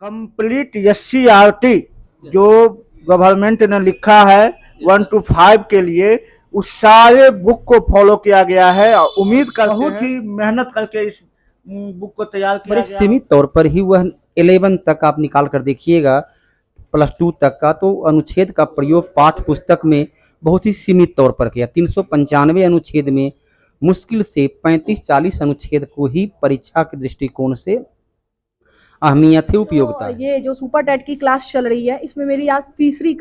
Complete SCRT जो government ने लिखा है 1 to 5 के लिए, उस सारे बुक को फॉलो किया गया है और उम्मीद कर बहुत ही मेहनत करके इस बुक को तैयार किया बड़े गया। सीमित तौर पर ही वह 11 तक आप निकाल कर देखिएगा, +2 तक का, तो अनुच्छेद का प्रयोग पाठ्य पुस्तक में बहुत ही सीमित तौर पर किया। 395 अनुच्छेद में मुश्किल से 35-40 अनुच्छेद को ही परीक्षा के दृष्टिकोण से अहमियत है, उपयोगिता है। ये जो सुपर टेट की क्लास चल रही है, इसमें मेरी आज तीसरी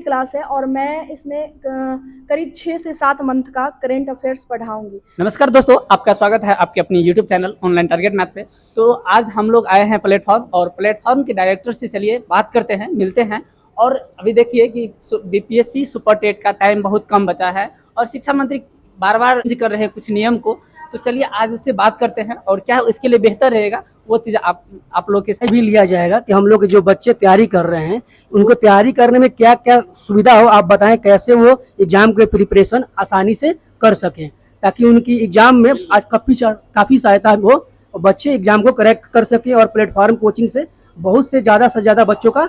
क्लास है और मैं इसमें करीब 6 से 7 मंथ का करेंट अफेयर्स पढ़ाऊंगी। नमस्कार दोस्तों, आपका स्वागत है आपके अपने YouTube channel online target math पे। तो आज हम लोग आए हैं प्लेटफॉर्म, और प्लेटफॉर्म के डायरेक्टर से चलिए बात करते हैं, मिलते हैं। और अभी देखिए कि BPSC सुपर टेट का टाइम बहुत कम बचा है और शिक्षा मंत्री बार बार कर रहे हैं कुछ नियम को। तो चलिए आज उससे बात करते हैं और क्या इसके लिए बेहतर रहेगा वो चीज़ आप लोग के भी लिया जाएगा कि हम लोग के जो बच्चे तैयारी कर रहे हैं उनको तैयारी करने में क्या क्या सुविधा हो, आप बताएं कैसे वो एग्जाम के प्रिपरेशन आसानी से कर सकें, ताकि उनकी एग्जाम में आज काफ़ी सहायता हो और बच्चे एग्जाम को करेक्ट कर सकें। और प्लेटफॉर्म कोचिंग से बहुत से ज़्यादा बच्चों का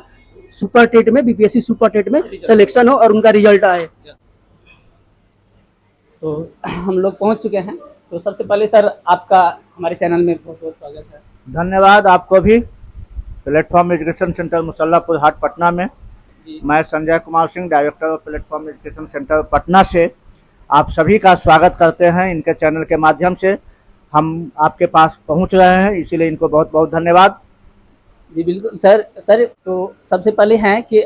सुपर टेट में, BPSC सुपर टेट में सिलेक्शन हो और उनका रिजल्ट आए। तो हम लोग पहुँच चुके हैं। तो सबसे पहले सर आपका हमारे चैनल में बहुत बहुत स्वागत है। धन्यवाद आपको भी। प्लेटफॉर्म एजुकेशन सेंटर मुसल्लापुर हाट पटना में मैं Sanjay Kumar Singh, director of platform education centre Patna से आप सभी का स्वागत करते हैं। इनके चैनल के माध्यम से हम आपके पास पहुंच रहे हैं, इसीलिए इनको बहुत बहुत धन्यवाद। जी बिल्कुल सर। तो सबसे पहले हैं कि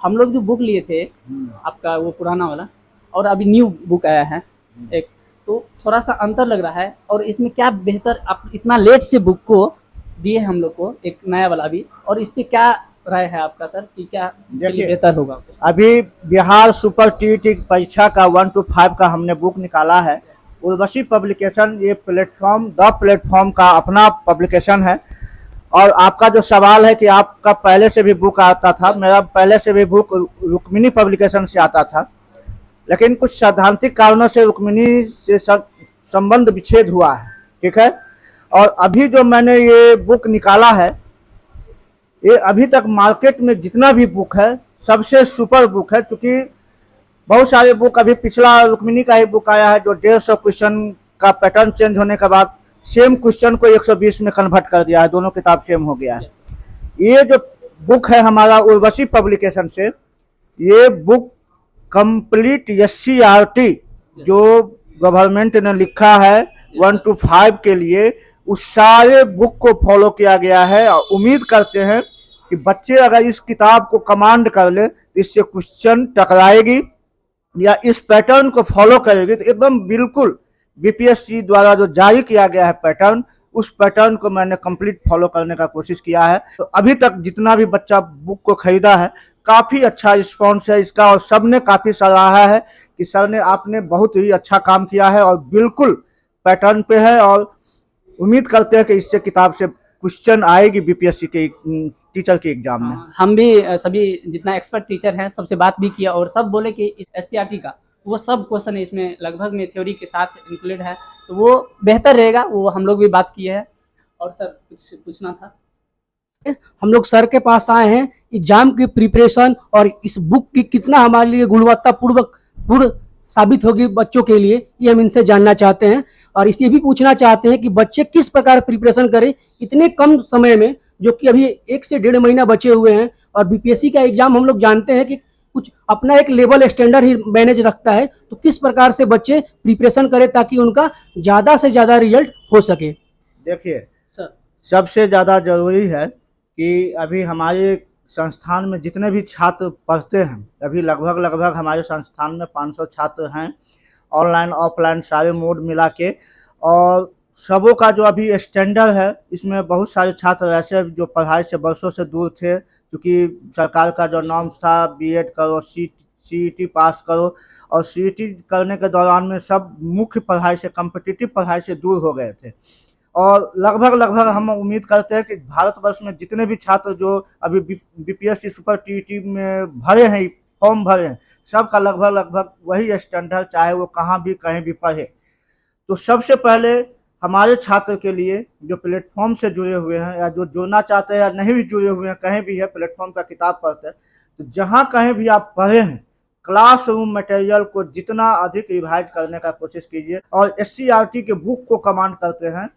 हम लोग जो बुक लिए थे आपका वो पुराना वाला और अभी न्यू बुक आया है एक, तो थोड़ा सा अंतर लग रहा है। और इसमें क्या बेहतर, आप इतना लेट से बुक को दिए हम लोग को एक नया वाला भी, और इस पे क्या राय है आपका सर कि क्या बेहतर होगा? अभी बिहार सुपर TET परीक्षा का 1 to 5 का हमने बुक निकाला है। उर्वशी पब्लिकेशन, ये द प्लेटफॉर्म का अपना पब्लिकेशन है। और आपका जो सवाल है कि आपका पहले से भी बुक आता था, मेरा पहले से भी बुक रुक्मिणी पब्लिकेशन से आता था, लेकिन कुछ सैद्धांतिक कारणों से रुक्मिणी से संबंध विच्छेद हुआ है, ठीक है। और अभी जो मैंने ये बुक निकाला है, ये अभी तक मार्केट में जितना भी बुक है सबसे सुपर बुक है। चूँकि बहुत सारे बुक, अभी पिछला रुक्मिणी का ही बुक आया है जो 150 क्वेश्चन का पैटर्न चेंज होने के बाद सेम क्वेश्चन को 120 में कन्वर्ट कर दिया है, दोनों किताब सेम हो गया है। ये जो बुक है हमारा उर्वशी पब्लिकेशन से, ये बुक कंप्लीट SCRT जो गवर्नमेंट ने लिखा है 1 to 5 के लिए, उस सारे बुक को फॉलो किया गया है। और उम्मीद करते हैं कि बच्चे अगर इस किताब को कमांड कर ले तो इससे क्वेश्चन टकराएगी या इस पैटर्न को फॉलो करेगी तो एकदम बिल्कुल BPSC द्वारा जो जारी किया गया है पैटर्न, उस पैटर्न को मैंने कंप्लीट फॉलो करने का कोशिश किया है। तो अभी तक जितना भी बच्चा बुक को खरीदा है, काफ़ी अच्छा रिस्पॉन्स है इसका और सब ने काफ़ी सराहा है कि सर ने आपने बहुत ही अच्छा काम किया है और बिल्कुल पैटर्न पे है। और उम्मीद करते हैं कि इससे किताब से क्वेश्चन आएगी BPSC के टीचर के एग्जाम में। हम भी सभी जितना एक्सपर्ट टीचर हैं सबसे बात भी किया और सब बोले कि इस SCRT का वो सब क्वेश्चन इसमें लगभग में थ्योरी के साथ इंक्लूड है, तो वो बेहतर रहेगा। वो हम लोग भी बात किए हैं। और सर कुछ पूछना था? हम लोग सर के पास आए हैं एग्जाम की प्रिपरेशन और इस बुक की कितना हमारे लिए गुणवत्तापूर्ण साबित होगी बच्चों के लिए, ये हम इनसे जानना चाहते हैं। और इसलिए भी पूछना चाहते हैं कि बच्चे किस प्रकार प्रिपरेशन करें इतने कम समय में, जो कि अभी 1 से 1.5 महीना बचे हुए हैं। और BPSC का एग्जाम हम लोग जानते हैं कि कुछ अपना एक लेवल स्टैंडर्ड ही मैनेज रखता है, तो किस प्रकार से बच्चे प्रिपरेशन करें ताकि उनका ज़्यादा से ज़्यादा रिजल्ट हो सके। देखिए सर, सबसे ज़्यादा ज़रूरी है कि अभी हमारे संस्थान में जितने भी छात्र पढ़ते हैं, अभी लगभग हमारे संस्थान में 500 छात्र हैं, ऑनलाइन ऑफलाइन सारे मोड मिला के। और सबों का जो अभी स्टैंडर्ड है, इसमें बहुत सारे छात्र ऐसे जो पढ़ाई से बरसों से दूर थे, क्योंकि सरकार का जो नॉर्म्स था B.Ed करो, CET पास करो, और CET करने के दौरान में सब मुख्य पढ़ाई से, कम्पिटिटिव पढ़ाई से दूर हो गए थे। और लगभग हम उम्मीद करते हैं कि भारतवर्ष में जितने भी छात्र जो अभी BPSC सुपर TET में भरे हैं, फॉर्म भरे हैं, सबका लगभग वही स्टैंडर्ड, चाहे वो कहीं भी पढ़े। तो सबसे पहले हमारे छात्र के लिए जो प्लेटफॉर्म से जुड़े हुए हैं या जो जुड़ना चाहते हैं या नहीं भी जुड़े हुए हैं, कहीं भी है प्लेटफॉर्म का किताब पढ़ते हैं, तो जहाँ कहीं भी आप पढ़े हैं क्लासरूम मटेरियल को जितना अधिक रिवाइज करने का कोशिश कीजिए और SCERT के बुक को कमांड करते हैं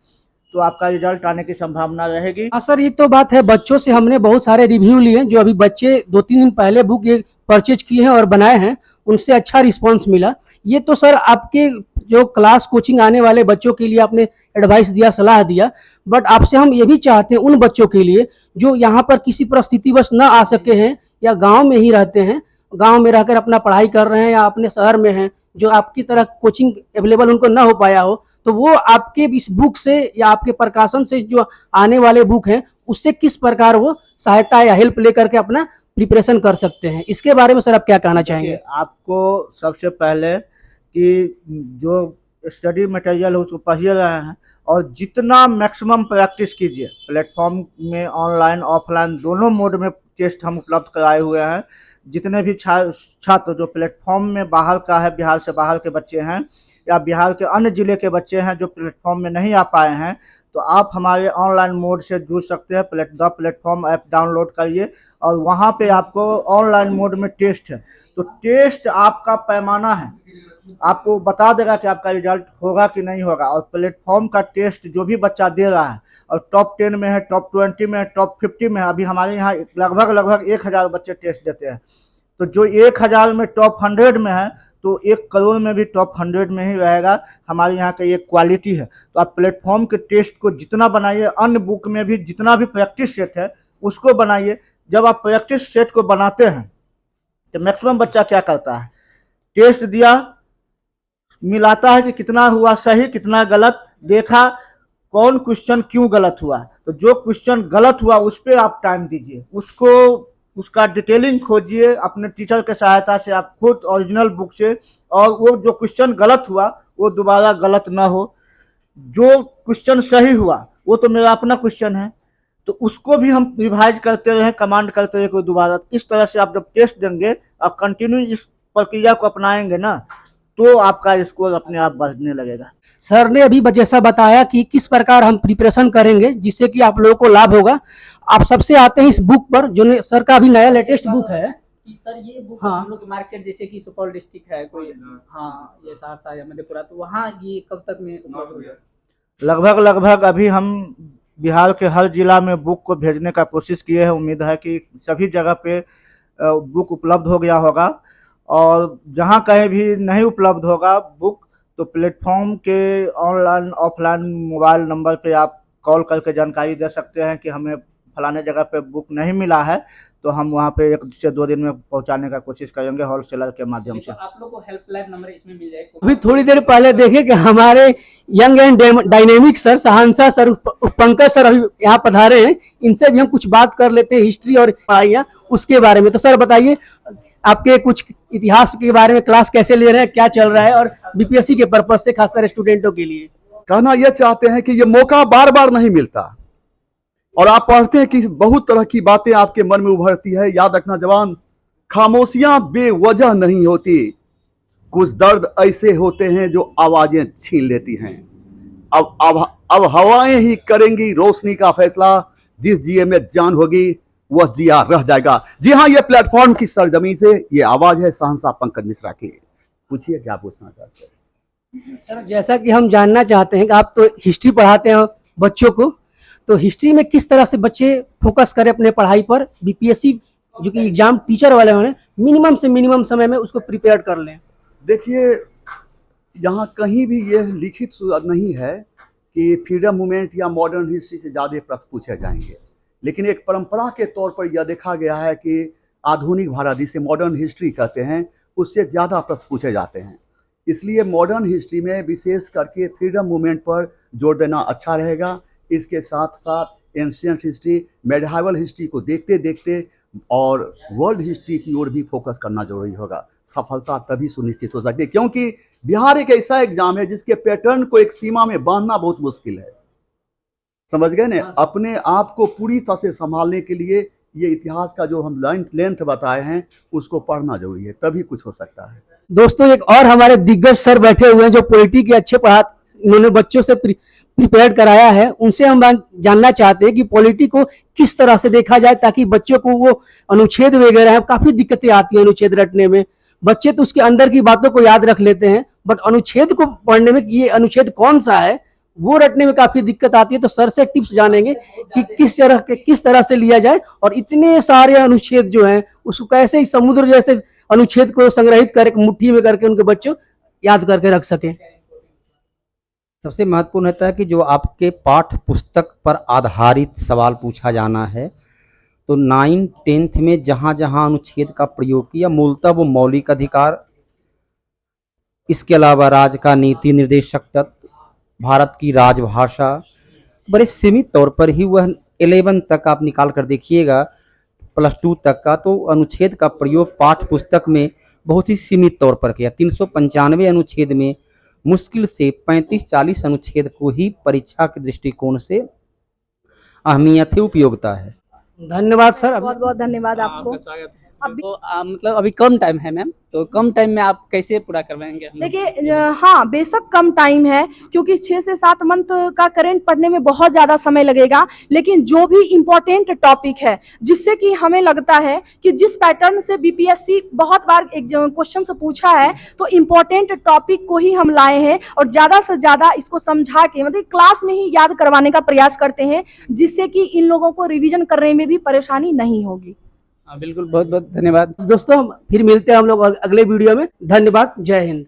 तो आपका रिजल्ट आने की संभावना रहेगी। हाँ सर, ये तो बात है। बच्चों से हमने बहुत सारे रिव्यू लिए जो अभी बच्चे 2-3 दिन पहले बुक ये परचेज किए हैं और बनाए हैं, उनसे अच्छा रिस्पांस मिला। ये तो सर आपके जो क्लास कोचिंग आने वाले बच्चों के लिए आपने एडवाइस दिया, सलाह दिया, बट आपसे हम ये भी चाहते हैं उन बच्चों के लिए जो यहाँ पर किसी परिस्थितिवश न आ सके हैं या गाँव में ही रहते हैं, गाँव में रहकर अपना पढ़ाई कर रहे हैं या अपने शहर में हैं, जो आपकी तरह कोचिंग अवेलेबल उनको ना हो पाया हो, तो वो आपके इस बुक से या आपके प्रकाशन से जो आने वाले बुक हैं उससे किस प्रकार वो सहायता या हेल्प लेकर के अपना प्रिपरेशन कर सकते हैं, इसके बारे में सर आप क्या कहना चाहेंगे? आपको सबसे पहले कि जो स्टडी मटेरियल है उसको पढ़िए रहे हैं और जितना मैक्सिमम प्रैक्टिस कीजिए। प्लेटफॉर्म में ऑनलाइन ऑफलाइन दोनों मोड में टेस्ट हम उपलब्ध कराए हुए हैं। जितने भी छात्र जो प्लेटफॉर्म में बाहर का है, बिहार से बाहर के बच्चे हैं या बिहार के अन्य ज़िले के बच्चे हैं जो प्लेटफॉर्म में नहीं आ पाए हैं, तो आप हमारे ऑनलाइन मोड से जुड़ सकते हैं। द प्लेटफॉर्म ऐप डाउनलोड करिए और वहाँ पे आपको ऑनलाइन मोड में टेस्ट है, तो टेस्ट आपका पैमाना है, आपको बता देगा कि आपका रिजल्ट होगा कि नहीं होगा। और प्लेटफॉर्म का टेस्ट जो भी बच्चा दे रहा है और टॉप 10 में है, टॉप 20 में है, टॉप 50 में है, अभी हमारे यहाँ लगभग 1000 बच्चे टेस्ट देते हैं, तो जो 1000 में टॉप 100 में है तो 1 करोड़ में भी टॉप 100 में ही रहेगा। हमारे यहाँ का ये क्वालिटी है। तो आप प्लेटफॉर्म के टेस्ट को जितना बनाइए, अन्य बुक में भी जितना भी प्रैक्टिस सेट है उसको बनाइए। जब आप प्रैक्टिस सेट को बनाते हैं तो मैक्सिमम बच्चा क्या करता है, टेस्ट दिया, मिलाता है कि कितना हुआ सही कितना गलत, देखा कौन क्वेश्चन क्यों गलत हुआ, तो जो क्वेश्चन गलत हुआ उस पर आप टाइम दीजिए, उसको उसका डिटेलिंग खोजिए अपने टीचर के सहायता से, आप खुद ओरिजिनल बुक से, और वो जो क्वेश्चन गलत हुआ वो दोबारा गलत ना हो। जो क्वेश्चन सही हुआ वो तो मेरा अपना क्वेश्चन है, तो उसको भी हम रिवाइज करते रहें, कमांड करते रहे कोई दोबारा। इस तरह से आप जब टेस्ट देंगे और कंटिन्यू इस प्रक्रिया को अपनाएंगे ना, तो आपका स्कोर अपने आप बढ़ने लगेगा। सर ने अभी जैसा बताया कि किस प्रकार हम प्रिपरेशन करेंगे जिससे कि आप लोगों को लाभ होगा। आप सबसे आते हैं इस बुक पर जो सर का अभी नया लेटेस्ट बुक है। सर ये बुक हाँ। हम लोग मार्केट जैसे कि सुपौल डिस्ट्रिक्ट है कोई, हाँ ये सहरसा या मधेपुरा, तो वहाँ ये कब तक में उपलब्ध हो जाएगा? लगभग अभी हम बिहार के हर जिला में बुक को भेजने का कोशिश किए हैं। उम्मीद है कि सभी जगह पे बुक उपलब्ध हो गया होगा, और जहाँ कहीं भी नहीं उपलब्ध होगा बुक, तो प्लेटफॉर्म के ऑनलाइन ऑफलाइन मोबाइल नंबर पे आप कॉल करके जानकारी दे सकते हैं कि हमें फलाने जगह पे बुक नहीं मिला है, तो हम वहाँ पे 1 से 2 दिन में पहुँचाने का कोशिश करेंगे होलसेलर के माध्यम से। तो आप लोग को हेल्पलाइन नंबर इसमें मिल जाएगा। अभी थोड़ी देर पहले देखे कि हमारे young and dynamic sir Shahanshah sir, Pankaj sir अभी यहाँ पधारे हैं, इनसे भी हम कुछ बात कर लेते हैं हिस्ट्री और पढ़ाइयाँ उसके बारे में। तो सर बताइए आपके कुछ इतिहास के बारे में, क्लास कैसे ले रहे हैं, क्या चल रहा है, और बीपीएससी के पर्पज से खासकर स्टूडेंटों के लिए। कहना यह चाहते हैं कि ये मौका बार बार नहीं मिलता, और आप पढ़ते हैं कि बहुत तरह की बातें आपके मन में उभरती है। याद रखना जवान, खामोशियां बेवजह नहीं होती, कुछ दर्द ऐसे होते हैं जो आवाजें छीन लेती हैं। अब हवाएं ही करेंगी रोशनी का फैसला, जिस जिए में जान होगी वह जिया रह जाएगा। जी हाँ, ये प्लेटफॉर्म की सरजमी से ये आवाज है शहंशाह पंकज मिश्रा की। पूछिए क्या पूछना चाहते हैं। सर जैसा कि हम जानना चाहते हैं कि आप तो हिस्ट्री पढ़ाते हैं बच्चों को, तो हिस्ट्री में किस तरह से बच्चे फोकस करें अपने पढ़ाई पर, बीपीएससी जो कि एग्जाम टीचर वाले होने मिनिमम से मिनिमम समय में उसको प्रिपेयर कर लें। देखिए, यहाँ कहीं भी यह लिखित नहीं है कि फ्रीडम मूवमेंट या मॉडर्न हिस्ट्री से ज़्यादा प्रश्न पूछे जाएंगे, लेकिन एक परंपरा के तौर पर यह देखा गया है कि आधुनिक भारत जिसे मॉडर्न हिस्ट्री कहते हैं उससे ज़्यादा प्रश्न पूछे जाते हैं। इसलिए मॉडर्न हिस्ट्री में विशेष करके फ्रीडम मूवमेंट पर जोर देना अच्छा रहेगा। इसके साथ साथ एंशिएंट हिस्ट्री, मेडिवल हिस्ट्री को देखते देखते और वर्ल्ड हिस्ट्री की ओर भी फोकस करना जरूरी होगा। सफलता तभी सुनिश्चित हो सकती है, क्योंकि बिहार एक ऐसा एग्जाम है जिसके पैटर्न को एक सीमा में बांधना बहुत मुश्किल है। समझ गए ना? अपने आप को पूरी तरह से संभालने के लिए ये इतिहास का जो हम लेंथ बताए हैं उसको पढ़ना जरूरी है, तभी कुछ हो सकता है। दोस्तों एक और हमारे दिग्गज सर बैठे हुए हैं जो पॉलिटी के अच्छे उन्होंने बच्चों से प्रिपेयर कराया है उनसे हम जानना चाहते हैं कि पॉलिटी को किस तरह से देखा जाए ताकि बच्चों को वो अनुच्छेद वगैरह है, काफी दिक्कतें आती हैं अनुच्छेद रटने में। बच्चे तो उसके अंदर की बातों को याद रख लेते हैं, बट अनुच्छेद को पढ़ने में कि ये अनुच्छेद कौन सा है वो रटने में काफी दिक्कत आती है। तो सर से टिप्स जानेंगे कि किस तरह से लिया जाए और इतने सारे अनुच्छेद जो हैं उसको कैसे इस समुद्र जैसे अनुच्छेद को संग्रहित करके मुट्ठी में करके उनके बच्चों याद करके रख सकें। सबसे महत्वपूर्ण रहता है कि जो आपके पाठ पुस्तक पर आधारित सवाल पूछा जाना है, तो 9, 10th में जहाँ जहाँ अनुच्छेद का प्रयोग किया मूलतः वो मौलिक अधिकार, इसके अलावा राज्य का नीति निर्देशक तत्व, भारत की राजभाषा, बड़े सीमित तौर पर ही वह 11 तक आप निकाल कर देखिएगा, +2 तक का तो अनुच्छेद का प्रयोग पाठ पुस्तक में बहुत ही सीमित तौर पर किया। 395 अनुच्छेद में मुश्किल से 35-40 अनुच्छेद को ही परीक्षा के दृष्टिकोण से अहमियत है, उपयोगिता है। धन्यवाद सर। बहुत बहुत धन्यवाद आपको। आपका स्वागत है। तो मतलब अभी कम टाइम है मैम, तो कम टाइम में आप कैसे पूरा करवाएंगे? देखिए हाँ बेशक कम टाइम है क्योंकि 6 से 7 मंथ का करंट पढ़ने में बहुत ज़्यादा समय लगेगा, लेकिन जो भी इम्पोर्टेंट टॉपिक है जिससे कि हमें लगता है कि जिस पैटर्न से बीपीएससी बहुत बार एक क्वेश्चन से पूछा है तो इम्पोर्टेंट टॉपिक को ही हम लाए हैं और ज़्यादा से ज़्यादा इसको समझा के मतलब क्लास में ही याद करवाने का प्रयास करते हैं जिससे कि इन लोगों को रिविजन करने में भी परेशानी नहीं होगी। हाँ बिल्कुल, बहुत बहुत धन्यवाद दोस्तों, फिर मिलते हैं हम लोग अगले वीडियो में। धन्यवाद। जय हिंद।